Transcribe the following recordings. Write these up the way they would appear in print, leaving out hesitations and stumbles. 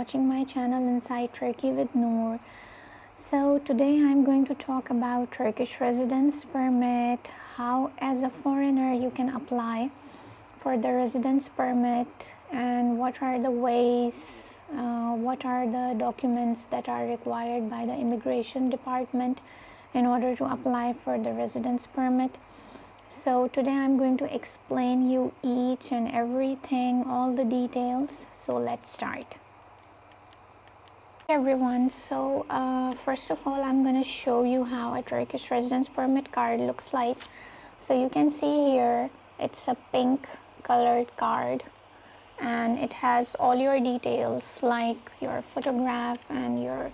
watching my channel Inside Turkey with Noor. So today I'm going to talk about Turkish Residence Permit, how as a foreigner you can apply for the residence permit, and what are the ways, what are the documents that are required by the immigration department in order to apply for the residence permit. So today I'm going to explain you each and everything, all the details. So let's start. Hey everyone, so first of all I'm going to show you how a Turkish residence permit card looks like. So you can see here it's a pink colored card and it has all your details like your photograph and your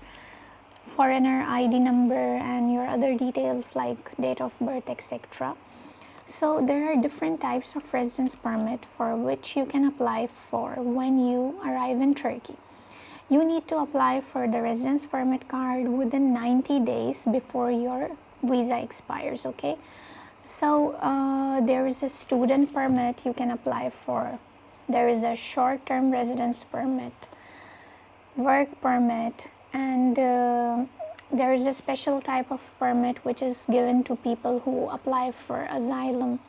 foreigner ID number and your other details like date of birth, etc. So there are different types of residence permit for which you can apply for when you arrive in Turkey. You need to apply for the residence permit card within 90 days before your visa expires, okay? So there is a student permit you can apply for. There is a short-term residence permit, work permit, and there is a special type of permit which is given to people who apply for asylum.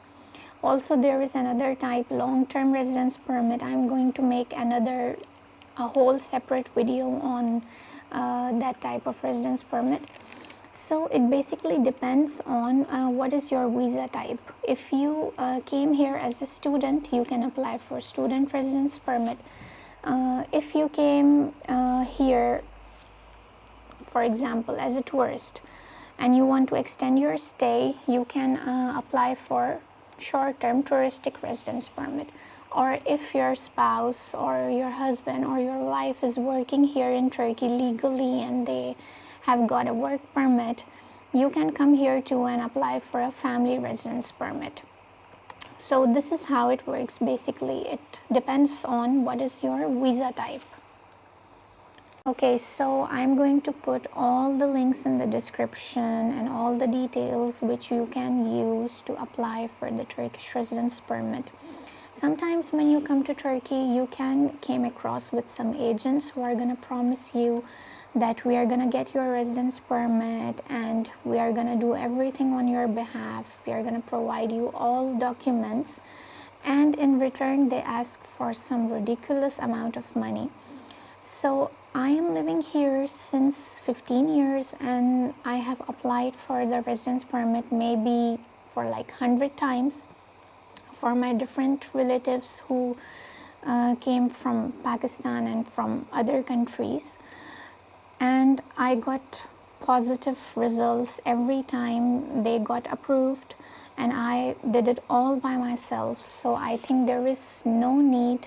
Also there is another type, long-term residence permit. I'm going to make a whole separate video on that type of residence permit. So it basically depends on what is your visa type. If you came here as a student, you can apply for student residence permit. If you came here, for example, as a tourist and you want to extend your stay, you can apply for short-term touristic residence permit. Or if your spouse or your husband or your wife is working here in Turkey legally and they have got a work permit, you can come here too and apply for a family residence permit. So this is how it works. Basically, it depends on what is your visa type. Okay, so I'm going to put all the links in the description and all the details which you can use to apply for the Turkish residence permit. Sometimes when you come to Turkey, you can came across with some agents who are going to promise you that we are going to get your residence permit and we are going to do everything on your behalf. We are going to provide you all documents, and in return they ask for some ridiculous amount of money. So I am living here since 15 years and I have applied for the residence permit maybe for like 100 times for my different relatives who came from Pakistan and from other countries, and I got positive results every time. They got approved and I did it all by myself. So I think there is no need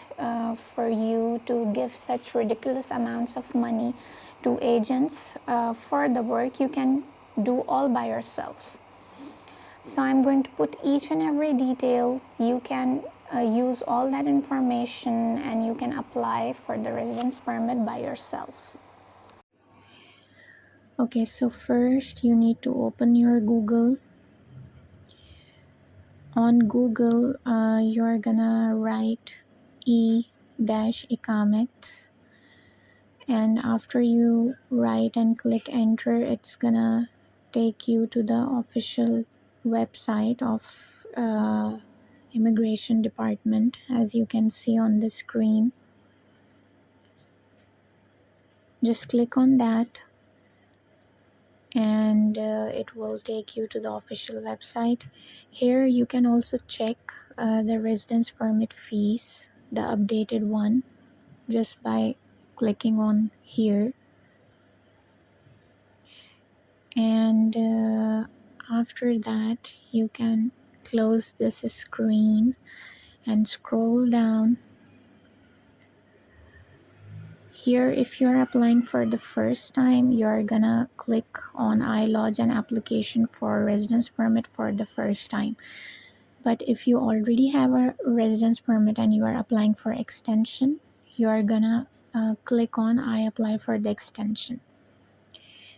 for you to give such ridiculous amounts of money to agents for the work you can do all by yourself. So I'm going to put each and every detail. You can use all that information and you can apply for the residence permit by yourself. Okay, so first you need to open your Google. On Google, you're gonna write e-ikamet, and after you write and click enter, it's gonna take you to the official website of immigration department, as you can see on the screen. Just click on that and it will take you to the official website. Here you can also check the residence permit fees, the updated one, just by clicking on here. And after that you can close this screen and scroll down. Here, if you're applying for the first time, you're gonna click on I lodge an application for residence permit for the first time. But if you already have a residence permit and you are applying for extension, you're gonna click on I apply for the extension.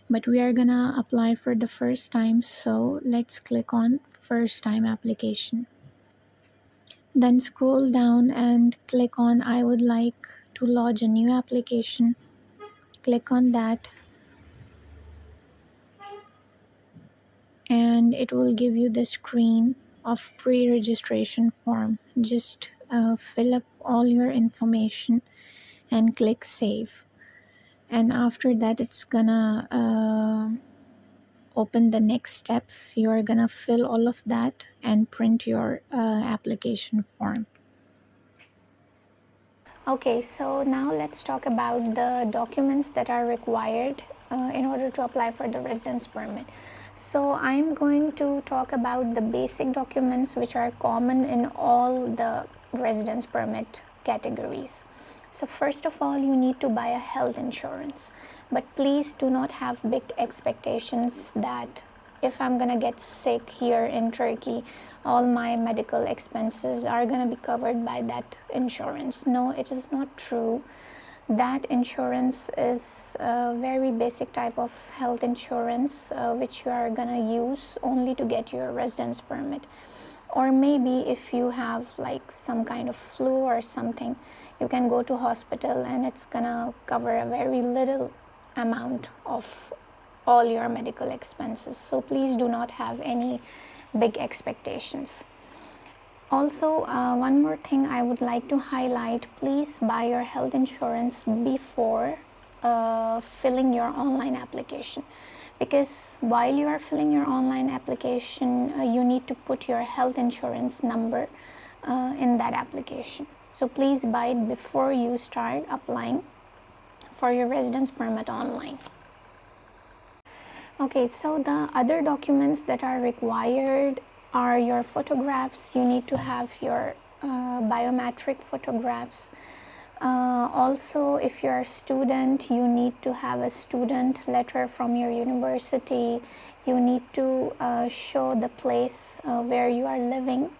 But we are gonna apply for the first time, so let's click on first time application. Then scroll down and click on I would like to lodge a new application. click on that, and it will give you the screen of pre-registration form. Just fill up all your information and click save, and after that it's gonna open the next steps. You're gonna fill all of that and print your application form. Okay, so now let's talk about the documents that are required in order to apply for the residence permit. So I'm going to talk about the basic documents which are common in all the residence permit categories. So first of all, you need to buy a health insurance, but please do not have big expectations that if I'm gonna get sick here in Turkey, all my medical expenses are gonna be covered by that insurance. No, it is not true. That insurance is a very basic type of health insurance which you are gonna use only to get your residence permit. Or maybe if you have like some kind of flu or something, you can go to hospital and it's gonna cover a very little amount of all your medical expenses. So please do not have any big expectations. Also, one more thing I would like to highlight: please buy your health insurance before filling your online application, because while you are filling your online application, you need to put your health insurance number in that application. So please buy it before you start applying for your residence permit online. Okay, so the other documents that are required are your photographs. You need to have your biometric photographs. Also, if you're a student, you need to have a student letter from your university. You need to show the place where you are living.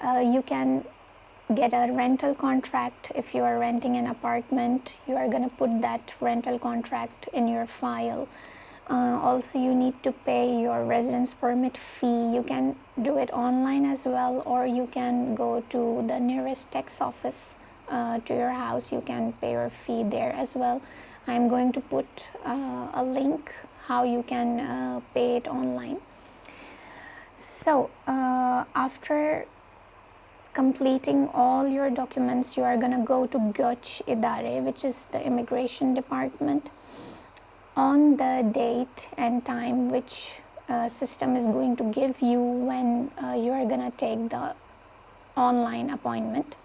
You can get a rental contract. If you are renting an apartment, you are going to put that rental contract in your file. Also, you need to pay your residence permit fee. You can do it online as well, or you can go to the nearest tax office to your house. You can pay your fee there as well. I'm going to put a link how you can pay it online. So after completing all your documents, you are going to go to Göç İdare, which is the immigration department. On the date and time which system is going to give you when you are going to take the online appointment.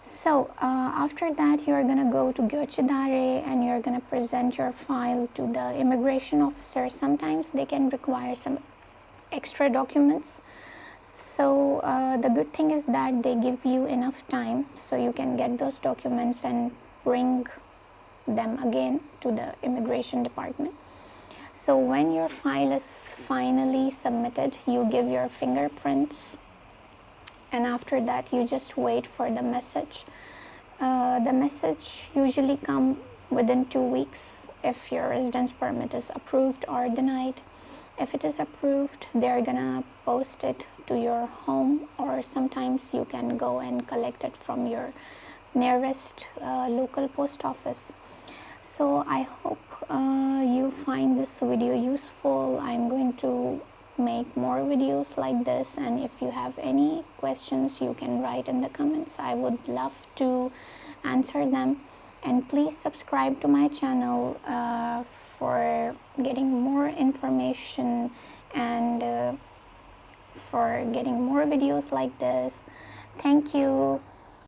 So after that, you are going to go to Göç İdare and you're going to present your file to the immigration officer. Sometimes they can require some extra documents. So the good thing is that they give you enough time so you can get those documents and bring them again to the immigration department. So when your file is finally submitted, you give your fingerprints, and after that you just wait for the message. The message usually comes within 2 weeks if your residence permit is approved or denied. If it is approved, they're gonna post it to your home, or sometimes you can go and collect it from your nearest local post office. So I hope you find this video useful. I'm going to make more videos like this, and if you have any questions, you can write in the comments. I would love to answer them. And please subscribe to my channel for getting more information and for getting more videos like this. Thank you.